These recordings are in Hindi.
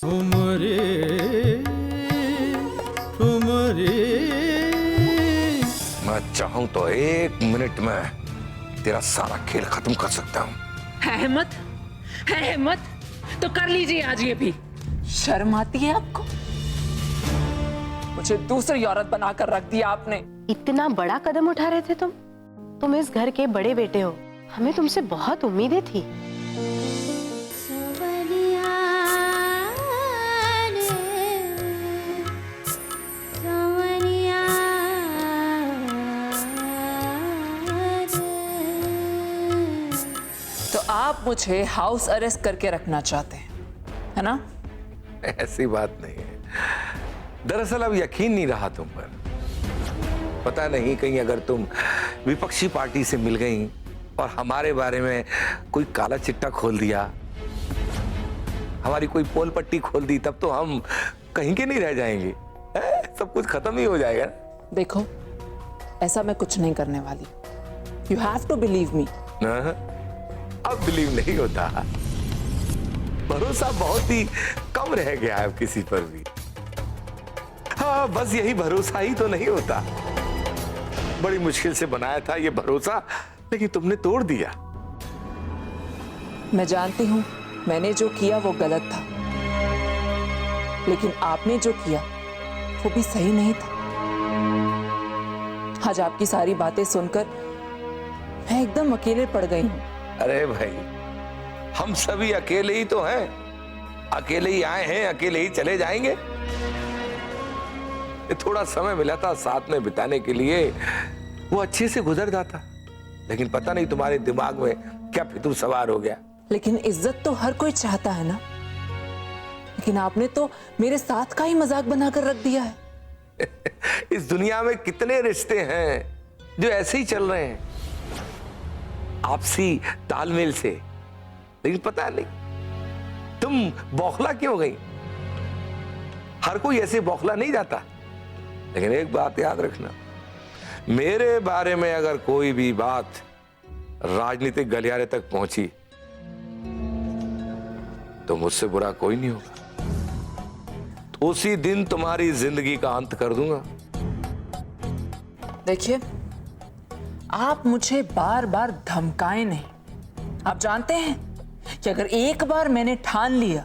ठुमरे ठुमरे। मैं चाहूं तो 1 मिनट में तेरा सारा खेल खत्म कर सकता हूं। है हिम्मत तो कर लीजिए आज ये भी। शर्म आती है आपको? मुझे दूसरी औरत बनाकर रख दिया आपने। इतना बड़ा कदम उठा रहे थे तुम इस घर के बड़े बेटे हो, हमें तुमसे बहुत उम्मीदें थी। तो आप मुझे हाउस अरेस्ट करके रखना चाहते हैं, है ना? ऐसी बात नहीं है। दरअसल अब यकीन नहीं रहा तुम पर। पता नहीं कहीं अगर तुम विपक्षी पार्टी से मिल गई और हमारे बारे में कोई काला चिट्टा खोल दिया, हमारी कोई पोल पट्टी खोल दी, तब तो हम कहीं के नहीं रह जाएंगे। सब कुछ खत्म ही हो जाएगा। देखो, ऐसा मैं कुछ नहीं करने वाली। You have to believe me. अब बिलीव नहीं होता। भरोसा बहुत ही कम रह गया है किसी पर भी। हाँ, बस यही भरोसा ही तो नहीं होता। बड़ी मुश्किल से बनाया था ये भरोसा, लेकिन तुमने तोड़ दिया। मैं जानती हूं मैंने जो किया वो गलत था, लेकिन आपने जो किया वो भी सही नहीं था। आज आपकी सारी बातें सुनकर मैं एकदम अकेले पड़ गई हूं। अरे भाई, हम सभी अकेले ही तो हैं। अकेले ही आए हैं, अकेले ही चले जाएंगे। थोड़ा समय मिला था साथ में बिताने के लिए, वो अच्छे से गुजर जाता। लेकिन पता नहीं तुम्हारे दिमाग में क्या फितूर सवार हो गया। लेकिन इज्जत तो हर कोई चाहता है ना, लेकिन आपने तो मेरे साथ का ही मजाक बनाकर रख दिया है। इस दुनिया में कितने रिश्ते हैं जो ऐसे ही चल रहे हैं, आपसी तालमेल से। लेकिन पता नहीं तुम बौखला क्यों गई। हर कोई ऐसे बौखला नहीं जाता। लेकिन एक बात याद रखना, मेरे बारे में अगर कोई भी बात राजनीतिक गलियारे तक पहुंची तो मुझसे बुरा कोई नहीं होगा। तो उसी दिन तुम्हारी जिंदगी का अंत कर दूंगा। देखिए, आप मुझे बार बार धमकाएं नहीं। आप जानते हैं कि अगर एक बार मैंने ठान लिया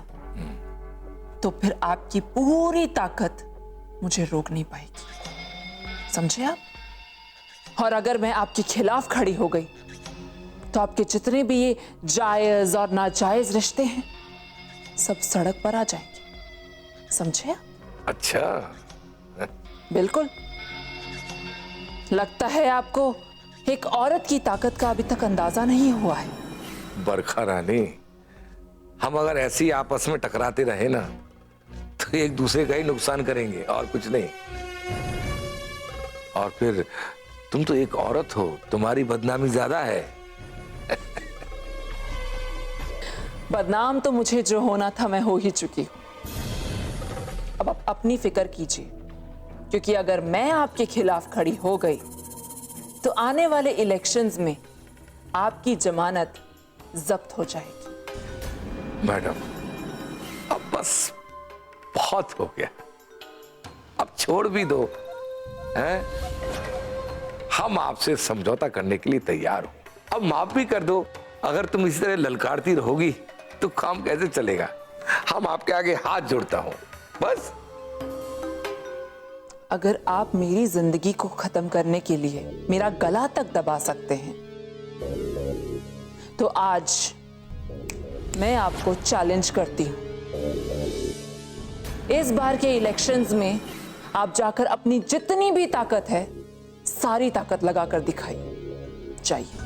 तो फिर आपकी पूरी ताकत मुझे रोक नहीं पाएगी, समझे आप? और अगर मैं आपके खिलाफ खड़ी हो गई तो आपके जितने भी ये जायज और नाजायज रिश्ते हैं सब सड़क पर आ जाएंगे, समझे आप? अच्छा, बिल्कुल। लगता है आपको एक औरत की ताकत का अभी तक अंदाजा नहीं हुआ है। बरखा रानी, हम अगर ऐसे ही आपस में टकराते रहे ना तो एक दूसरे का ही नुकसान करेंगे और कुछ नहीं। और फिर तुम तो एक औरत हो, तुम्हारी बदनामी ज्यादा है। बदनाम तो मुझे जो होना था मैं हो ही चुकी हूं। अब आप अपनी फिक्र कीजिए, क्योंकि अगर मैं आपके खिलाफ खड़ी हो गई तो आने वाले इलेक्शंस में आपकी जमानत जब्त हो जाएगी। मैडम, अब बस बहुत हो गया, अब छोड़ भी दो। हैं? हम आपसे समझौता करने के लिए तैयार हो। अब माफ भी कर दो। अगर तुम इसी तरह ललकारती रहोगी तो काम कैसे चलेगा। हम आपके आगे हाथ जोड़ता हूं, बस। अगर आप मेरी जिंदगी को खत्म करने के लिए मेरा गला तक दबा सकते हैं तो आज मैं आपको चैलेंज करती हूं। इस बार के इलेक्शंस में आप जाकर अपनी जितनी भी ताकत है सारी ताकत लगाकर दिखाइए। चाहिए।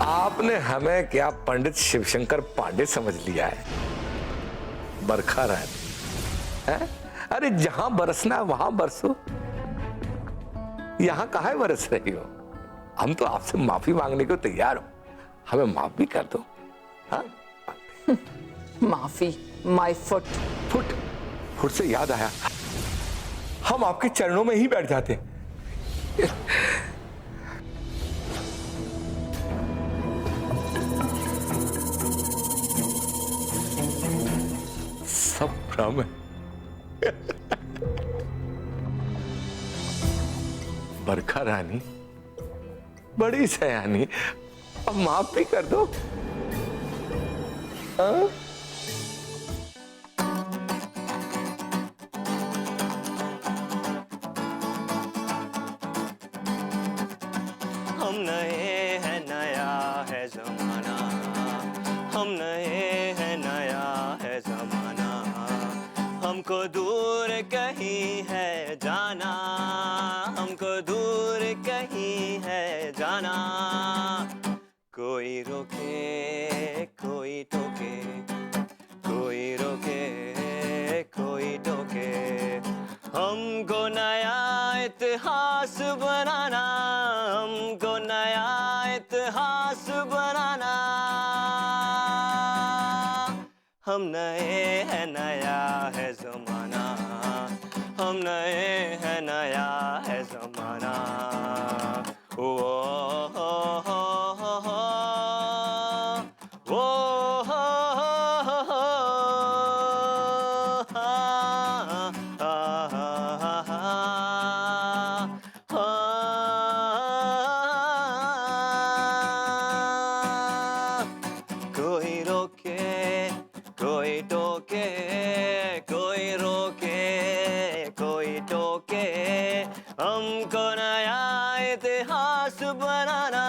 आपने हमें क्या पंडित शिवशंकर पांडे समझ लिया है? बरखा रानी, हैं? अरे जहां बरसना है वहां बरसो। यहां काहे बरस रही हो? हम तो आपसे माफी मांगने को तैयार हो। हमें माफ भी कर दो। हाँ? माफी? My foot. फुट से याद आया, हम आपके चरणों में ही बैठ जाते। हम बरखा रानी बड़ी सयानी, अब माफ भी कर दो। हाँ? हम नए हैं, नया है जमाना, हम नए हैं, नया है जमाना, हमको दूर कहीं है जाना, हमको दूर कहीं है जाना, कोई रोके कोई टोके, कोई रोके कोई टोके, हमको नया इतिहास बनाना, हमको नया इतिहास बनाना, हम नए हैं, नया है जमाना, हम नए हैं, नया है जमाना, ओ कोई रोके कोई टोके, कोई रोके कोई टोके, हमको नया इतिहास बनाना,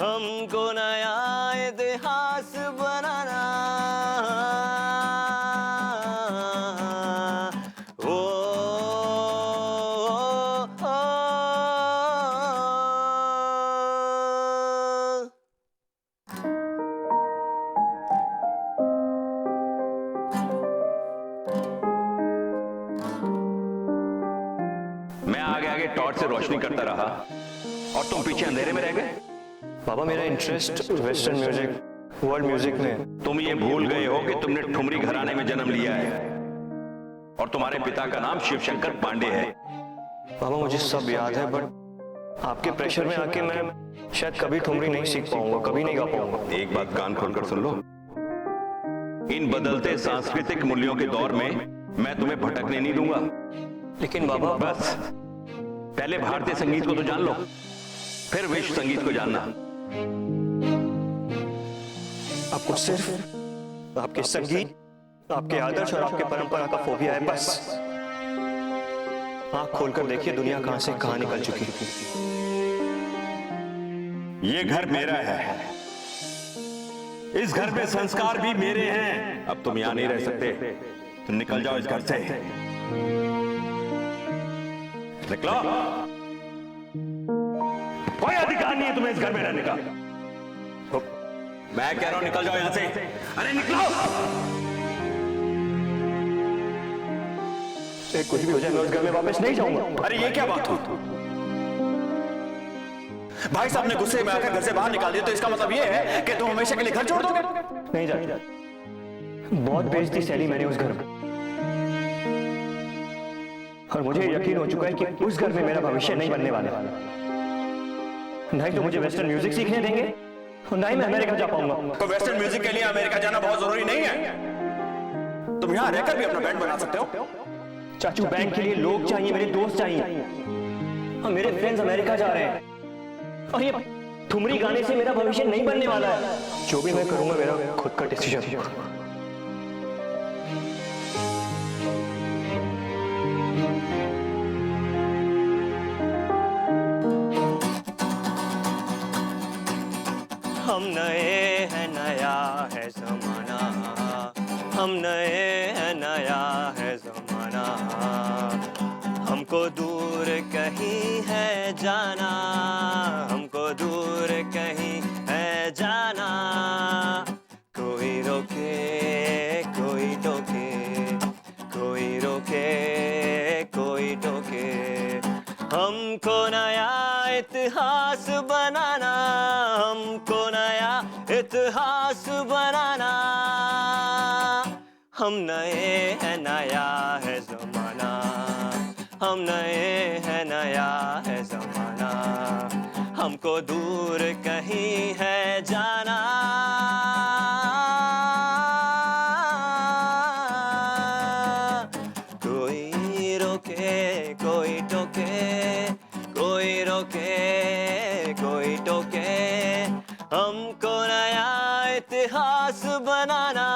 हमको नया इतिहास बनाना, ओ, ओ, ओ, मैं आगे आगे टॉर्च से रोशनी करता रहा और तुम पीछे अंधेरे में रह गए। पापा मेरा interest western music, world music में। तुम ये भूल गए हो कि तुमने ठुमरी घराने में जन्म लिया है और तुम्हारे पिता का नाम शिवशंकर पांडे है। पापा मुझे सब याद है, बट आपके प्रेशर में आके मैं शायद कभी ठुमरी नहीं सीख पाऊंगा, कभी नहीं गा पाऊंगा। एक बात कान खोलकर सुन लो, इन बदलते सांस्कृतिक मूल्यों के दौर में मैं तुम्हें भटकने नहीं दूंगा। लेकिन बाबा बस पहले भारतीय संगीत को तो जान लो, फिर विश्व संगीत को जानना। आपको सिर्फ आपके संगीत, आपके आदर्श और आपके परंपरा का फोबिया है, बस। आंख खोलकर देखिए दुनिया कहां से कहां निकल चुकी। ये घर मेरा है, इस घर में संस्कार भी मेरे हैं। अब तुम यहां नहीं रह सकते, तुम निकल जाओ इस घर से, निकलो। कोई अधिकार नहीं है तुम्हें इस घर में रहने का। मैं कह रहा हूं निकल जाओ यहां से। अरे निकलो। कुछ भी हो जाए मैं उस घर में वापस नहीं जाऊंगा। अरे ये क्या बात हुई? भाई साहब ने गुस्से में आकर घर से बाहर निकाल दिया, तो इसका मतलब ये है कि तुम हमेशा के लिए घर छोड़ दोगे? नहीं जा, बहुत बेइज्जती सहली मैंने उस घर में, और मुझे यकीन हो चुका है कि उस घर में मेरा भविष्य नहीं बनने वाला। नहीं तो मुझे वेस्टर्न म्यूजिक सीखने देंगे, और ना ही मैं अमेरिका जा पाऊंगा। तो वेस्टर्न म्यूजिक के लिए अमेरिका जाना बहुत जरूरी नहीं है, तुम यहाँ रहकर भी अपना बैंड बना सकते हो। चाचू, बैंक के लिए लोग चाहिए, मेरे दोस्त चाहिए, और मेरे फ्रेंड्स अमेरिका जा रहे हैं, और ये ठुमरी गाने से मेरा भविष्य नहीं बनने वाला है। जो भी मैं करूंगा मेरा खुद का डिसीजन। हम नए हैं, नया है जमाना, हम नए हैं, नया है जमाना, हमको दूर कहीं है जाना, हमको दूर कहीं है जाना, कोई रोके कोई टोके, कोई रोके कोई टोके, हमको नया इतिहास बनाना, हमको नया इतिहास बनाना, हम नए हैं, नया है जमाना, हम नए हैं, नया है जमाना, हमको दूर कहीं है जाना, कोई टोके, हमको नया इतिहास बनाना,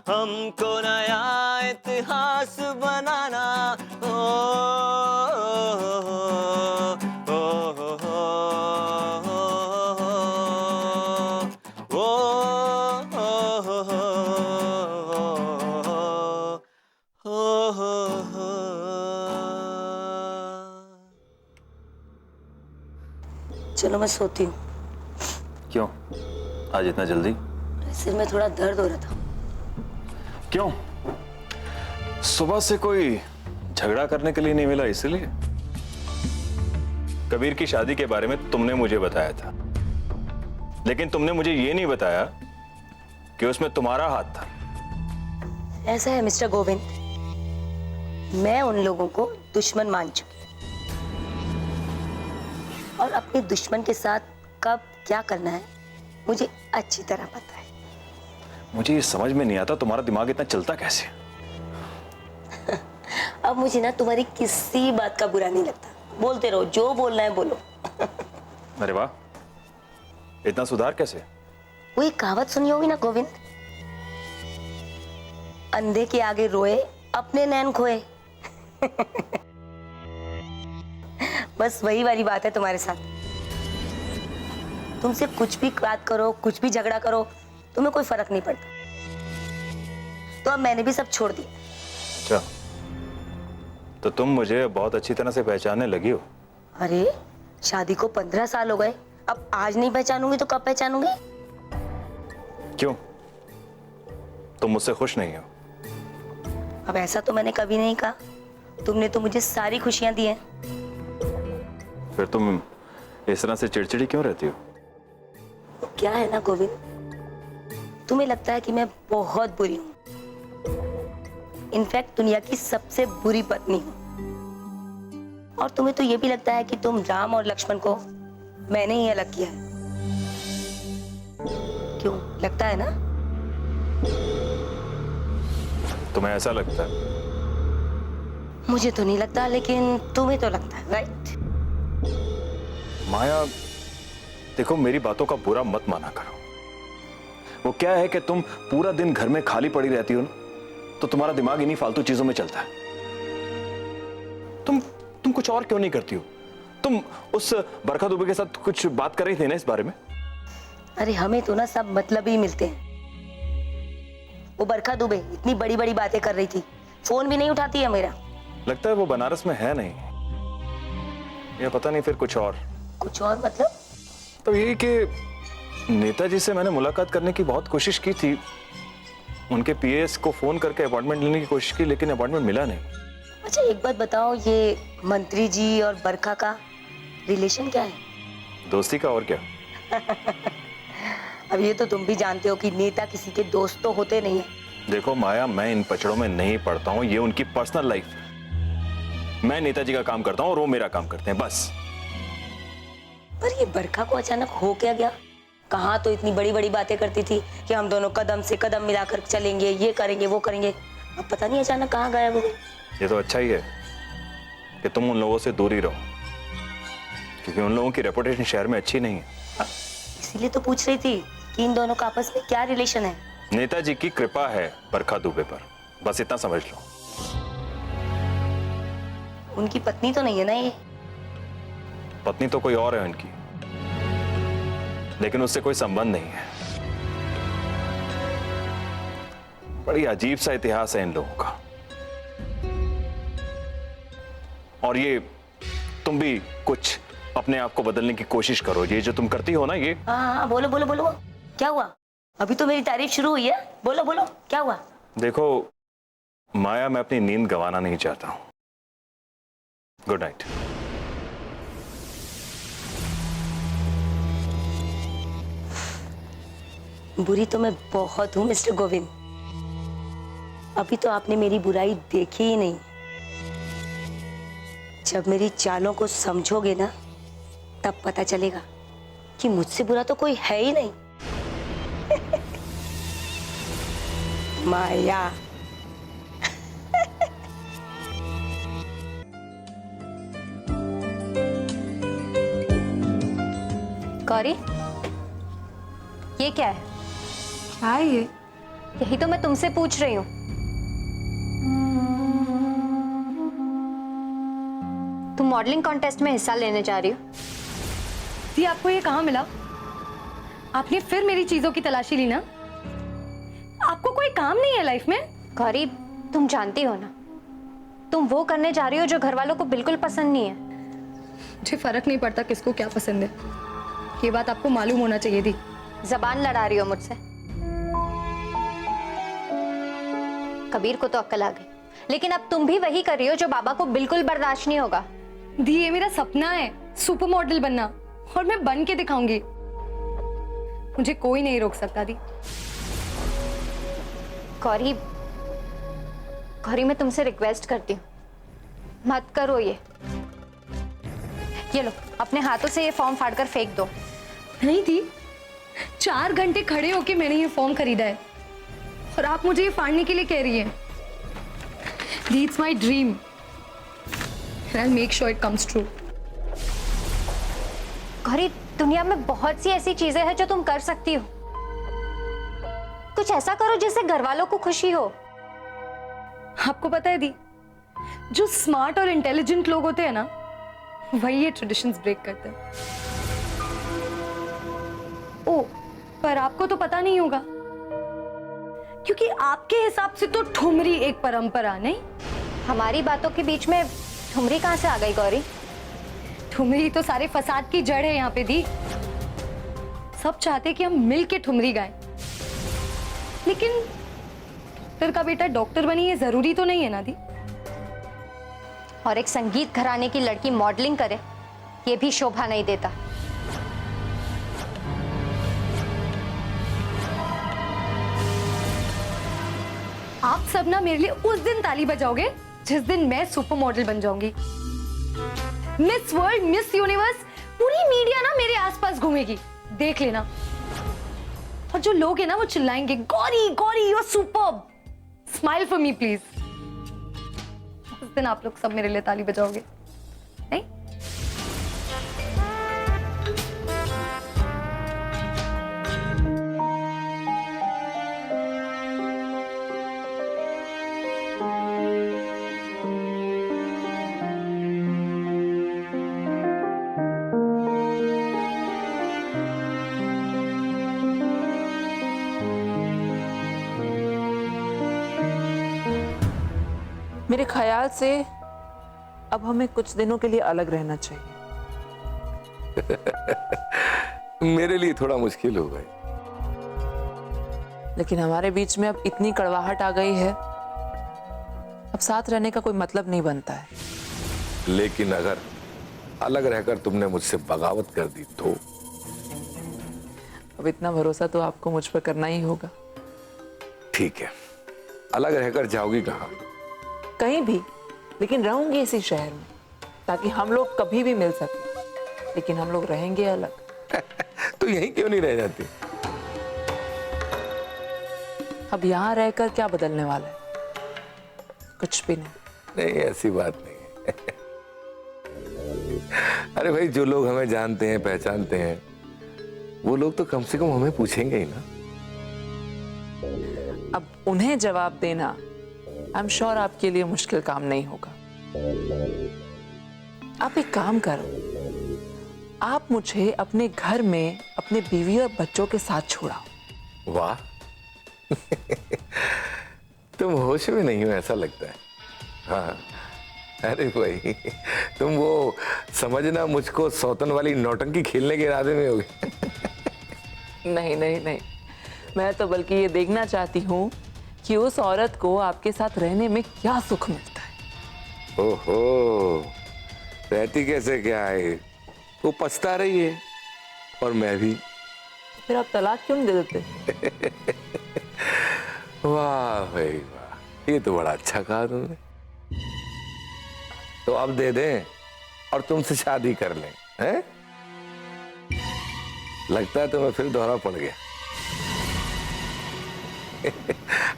हमको नया इतिहास बनाना। ओ, ओ, ओ, ओ, चलो मैं सोती हूँ। क्यों आज इतना जल्दी? सिर में थोड़ा दर्द हो रहा था। क्यों सुबह से कोई झगड़ा करने के लिए नहीं मिला इसलिए? कबीर की शादी के बारे में तुमने मुझे बताया था, लेकिन तुमने मुझे ये नहीं बताया कि उसमें तुम्हारा हाथ था। ऐसा है मिस्टर गोविंद, मैं उन लोगों को दुश्मन मान चुकी और अपने दुश्मन के साथ कब क्या करना है मुझे अच्छी तरह पता है। मुझे ये समझ में नहीं आता तुम्हारा दिमाग इतना चलता कैसे? अब मुझे ना तुम्हारी किसी बात का बुरा नहीं लगता, बोलते रहो, जो बोलना है बोलो। अरे वाह, इतना सुधार कैसे? वो एक कहावत सुनी होगी ना गोविंद, अंधे के आगे रोए अपने नैन खोए। बस वही वाली बात है तुम्हारे साथ। तुमसे कुछ भी बात करो, कुछ भी झगड़ा करो, तुम्हें कोई फर्क नहीं पड़ता। तो अब मैंने भी सब छोड़ दिया। अच्छा, तो तुम मुझे बहुत अच्छी तरह से पहचानने लगी हो। अरे शादी को 15 साल हो गए, अब आज नहीं पहचानूंगी तो कब पहचानूंगी? क्यों, तुम मुझसे खुश नहीं हो? अब ऐसा तो मैंने कभी नहीं कहा, तुमने तो मुझे सारी खुशियां दी हैं। फिर तुम इस तरह से चिड़चिड़ी क्यों रहती हो? वो क्या है ना गोविंद, तुम्हें लगता है कि मैं बहुत बुरी हूं, इनफैक्ट दुनिया की सबसे बुरी पत्नी हूं, और तुम्हें तो ये भी लगता है कि तुम राम और लक्ष्मण को मैंने ही अलग किया है। क्यों, लगता है ना? तुम्हें ऐसा लगता है? मुझे तो नहीं लगता, लेकिन तुम्हें तो लगता है, राइट? माया देखो, मेरी बातों का बुरा मत माना करो। वो क्या है कि तुम पूरा दिन घर में खाली पड़ी रहती हो ना, तो तुम्हारा दिमाग इन्हीं फालतू चीजों में चलता है। तुम कुछ और क्यों नहीं करती हो? तुम उस बरखा दुबे के साथ कुछ बात कर रही थी ना इस बारे में? अरे हमें तो ना सब मतलब ही मिलते हैं। वो बरखा दुबे इतनी बड़ी बड़ी बातें कर रही थी, फोन भी नहीं उठाती है मेरा। लगता है वो बनारस में है नहीं, या पता नहीं फिर कुछ और। कुछ और मतलब? तो यही कि नेताजी से मैंने मुलाकात करने की बहुत कोशिश की थी, उनके पीएस को फोन करके अपॉइंटमेंट लेने की कोशिश की, लेकिन अपॉइंटमेंट मिला नहीं। अच्छा एक बात बताओ, ये मंत्री जी और बरखा का रिलेशन क्या है? दोस्ती का और क्या। अब ये तो तुम भी जानते हो कि नेता किसी के दोस्त तो होते नहीं है। देखो माया, मैं इन पचड़ों में नहीं पड़ता हूँ, ये उनकी पर्सनल लाइफ है। मैं नेताजी का काम करता हूँ और वो मेरा काम करते हैं, बस। पर ये बरखा को अचानक हो क्या गया? कहाँ तो इतनी बड़ी बड़ी बातें करती थी कि हम दोनों कदम से कदम मिलाकर चलेंगे, ये करेंगे वो करेंगे, अब पता नहीं अचानक कहाँ गायब हो गई। ये तो अच्छा ही है कि तुम उन लोगों से दूर ही रहो, क्योंकि उन लोगों की रेपुटेशन शहर में अच्छी नहीं है। इसीलिए तो पूछ रही थी कि इन दोनों का आपस में क्या रिलेशन है। नेताजी की कृपा है बरखा दुबे पर, बस इतना समझ लो। उनकी पत्नी तो नहीं है ना ये? पत्नी तो कोई और है उनकी, लेकिन उससे कोई संबंध नहीं है। बड़ी अजीब सा इतिहास है इन लोगों का। और ये तुम भी कुछ अपने आप को बदलने की कोशिश करो। ये जो तुम करती हो ना, ये हाँ बोलो बोलो बोलो, क्या हुआ? अभी तो मेरी तारीफ शुरू हुई है, बोलो बोलो क्या हुआ? देखो माया, मैं अपनी नींद गंवाना नहीं चाहता हूं। Good night. बुरी तो मैं बहुत हूं मिस्टर गोविंद, अभी तो आपने मेरी बुराई देखी ही नहीं। जब मेरी चालों को समझोगे ना, तब पता चलेगा कि मुझसे बुरा तो कोई है ही नहीं। माया। गौरी, ये क्या है? क्या है ये? यही तो मैं तुमसे पूछ रही हूँ। तुम मॉडलिंग कॉन्टेस्ट में हिस्सा लेने जा रही हो? दी, आपको ये कहाँ मिला? आपने फिर मेरी चीजों की तलाशी ली ना? आपको कोई काम नहीं है लाइफ में? गौरी, तुम जानती हो ना, तुम वो करने जा रही हो जो घर वालों को बिल्कुल पसंद नहीं है। मुझे फर्क नहीं पड़ता किसको क्या पसंद है, ये बात आपको मालूम होना चाहिए थी। जबान लड़ा रही हो मुझसे। कबीर को तो अक्ल आ गई, लेकिन अब तुम भी वही कर रही हो जो बाबा को बिल्कुल बर्दाश्त नहीं होगा। दी, ये मेरा सपना है, सुपर मॉडल बनना, और मैं बन के दिखाऊंगी। मुझे कोई नहीं रोक सकता दी। गौरी, गौरी, मैं तुमसे रिक्वेस्ट करती हूँ, मत करो ये लो, अपने हाथों से ये फॉर्म फाड़कर फेंक दो। नहीं दी, 4 घंटे खड़े होके मैंने ये फॉर्म खरीदा है, और आप मुझे ये फाड़ने के लिए कह रही हैं। दी, it's my dream, and I'll make sure it comes true. Gauri, दुनिया में बहुत सी ऐसी चीजें हैं जो तुम कर सकती हो। कुछ ऐसा करो जिससे घर वालों को खुशी हो। आपको पता है दी, जो स्मार्ट और इंटेलिजेंट लोग होते हैं ना, वही ये ट्रेडिशंस ब्रेक करते हैं। ओ, पर आपको तो पता नहीं होगा, क्योंकि आपके हिसाब से तो ठुमरी एक परंपरा नहीं। हमारी बातों के बीच में ठुमरी कहां से आ गई गौरी? ठुमरी तो सारे फसाद की जड़ है यहाँ पे दी। सब चाहते कि हम मिल के ठुमरी गाएं, लेकिन डॉक्टर का बेटा डॉक्टर बनी ये जरूरी तो नहीं है ना दी। और एक संगीत घराने की लड़की मॉडलिंग करे, ये भी शोभा नहीं देता। आप सब ना मेरे लिए उस दिन ताली बजाओगे जिस दिन मैं सुपर मॉडल बन जाऊंगी। मिस वर्ल्ड, मिस यूनिवर्स, पूरी मीडिया ना मेरे आसपास घूमेगी, देख लेना। और जो लोग हैं ना वो चिल्लाएंगे, Gauri Gauri, you are superb, smile for me please. उस दिन आप लोग सब मेरे लिए ताली बजाओगे, नहीं? मेरे ख्याल से अब हमें कुछ दिनों के लिए अलग रहना चाहिए। मेरे लिए थोड़ा मुश्किल हो गई, लेकिन हमारे बीच में अब इतनी कड़वाहट आ गई है, अब साथ रहने का कोई मतलब नहीं बनता है। लेकिन अगर अलग रहकर तुमने मुझसे बगावत कर दी तो? अब इतना भरोसा तो आपको मुझ पर करना ही होगा। ठीक है, अलग रहकर जाओगी कहाँ? कहीं भी, लेकिन रहूंगी इसी शहर में, ताकि हम लोग कभी भी मिल सके, लेकिन हम लोग रहेंगे अलग। तो यहीं क्यों नहीं रह जाती? अब यहाँ रहकर क्या बदलने वाला है? कुछ भी नहीं। नहीं, ऐसी बात नहीं है। अरे भाई, जो लोग हमें जानते हैं, पहचानते हैं, वो लोग तो कम से कम हमें पूछेंगे ही ना। अब उन्हें जवाब देना आई एम श्योर आपके लिए मुश्किल काम नहीं होगा। आप एक काम करो, आप मुझे अपने घर में अपने बीवी और बच्चों के साथ छोड़ाओ। वाह तुम होश में नहीं हो ऐसा लगता है। हाँ, अरे भाई, तुम वो समझना मुझको सौतन वाली नौटंकी खेलने के इरादे में होगी। नहीं नहीं नहीं, मैं तो बल्कि ये देखना चाहती हूँ कि उस औरत को आपके साथ रहने में क्या सुख मिलता है। ओहो, रहती कैसे क्या है, वो पछता रही है और मैं भी। फिर आप तलाक क्यों नहीं दे देते? वाह भाई वाह, ये तो बड़ा अच्छा कहा तुमने। तो अब दे दें और तुमसे शादी कर लें, हैं? लगता है तुम्हें फिर दौरा पड़ गया।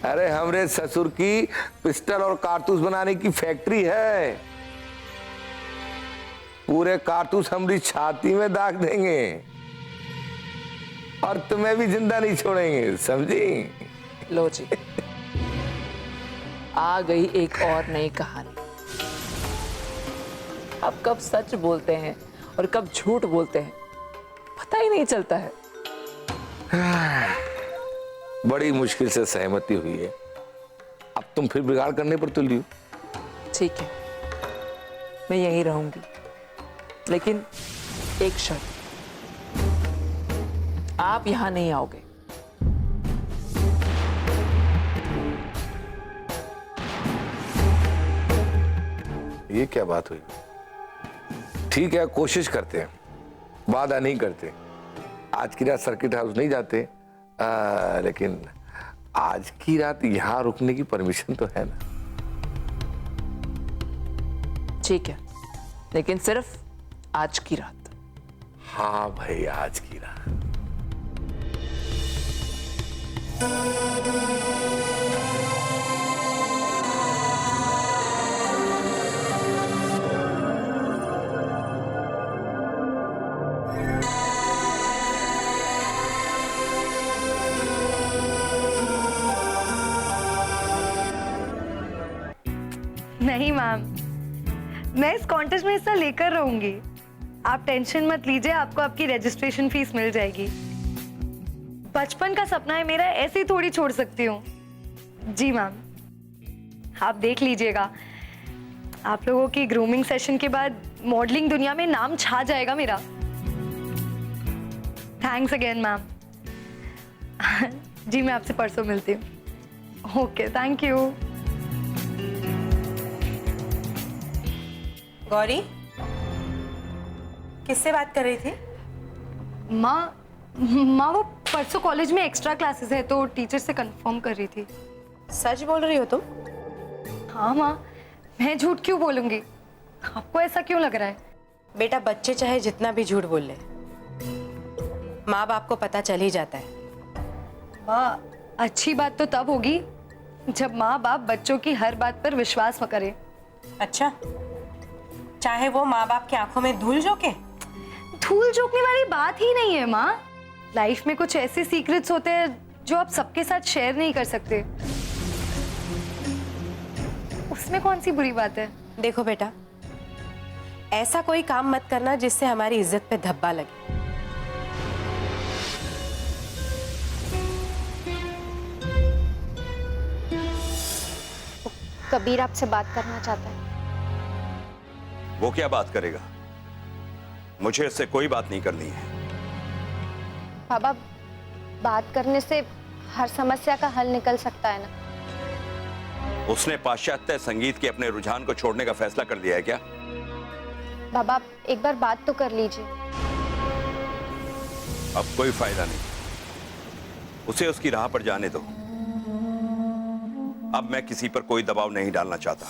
अरे हमरे ससुर की पिस्टल और कारतूस बनाने की फैक्ट्री है, पूरे कारतूस हमारी छाती में दाग देंगे। और तुम्हें भी जिंदा नहीं छोड़ेंगे, समझी? लो जी, आ गई एक और नई कहानी। अब कब सच बोलते हैं और कब झूठ बोलते हैं पता ही नहीं चलता है। बड़ी मुश्किल से सहमति हुई है, अब तुम फिर बिगाड़ करने पर तुली हो। ठीक है, मैं यहीं रहूंगी, लेकिन एक शर्त, आप यहां नहीं आओगे। ये क्या बात हुई? ठीक है, कोशिश करते हैं, वादा नहीं करते। आज की रात सर्किट हाउस नहीं जाते, लेकिन आज की रात यहां रुकने की परमिशन तो है ना? ठीक है, लेकिन सिर्फ आज की रात। हाँ भाई, आज की रात। नहीं मैम, मैं इस कॉन्टेस्ट में हिस्सा लेकर रहूंगी। आप टेंशन मत लीजिए, आपको आपकी रजिस्ट्रेशन फीस मिल जाएगी। बचपन का सपना है मेरा, ऐसे ही थोड़ी छोड़ सकती हूँ। जी मैम, आप देख लीजिएगा, आप लोगों की ग्रूमिंग सेशन के बाद मॉडलिंग दुनिया में नाम छा जाएगा मेरा। Thanks again ma'am. जी मैं आपसे परसों मिलती हूँ। Okay, thank you. गौरी, किससे बात कर रही थी? माँ वो परसों कॉलेज में एक्स्ट्रा क्लासेस है तो टीचर से कंफर्म कर रही थी। सच बोल रही हो तुम? हाँ माँ, मैं झूठ क्यों बोलूंगी? आपको ऐसा क्यों लग रहा है? बेटा, बच्चे चाहे जितना भी झूठ बोल ले, माँ बाप को पता चल ही जाता है। माँ, अच्छी बात तो तब होगी जब माँ बाप बच्चों की हर बात पर विश्वास न करें। अच्छा, चाहे वो माँ बाप की आंखों में धूल झोंके? धूल झोंकने वाली बात ही नहीं है माँ। लाइफ में कुछ ऐसे सीक्रेट्स होते हैं जो आप सबके साथ शेयर नहीं कर सकते। उसमें कौन सी बुरी बात है? देखो बेटा, ऐसा कोई काम मत करना जिससे हमारी इज्जत पे धब्बा लगे। कबीर आपसे बात करना चाहता है। वो क्या बात करेगा? मुझे इससे कोई बात नहीं करनी है। बाबा, बात करने से हर समस्या का हल निकल सकता है ना। उसने पाश्चात्य संगीत के अपने रुझान को छोड़ने का फैसला कर दिया है क्या? बाबा, एक बार बात तो कर लीजिए। अब कोई फायदा नहीं, उसे उसकी राह पर जाने दो। अब मैं किसी पर कोई दबाव नहीं डालना चाहता।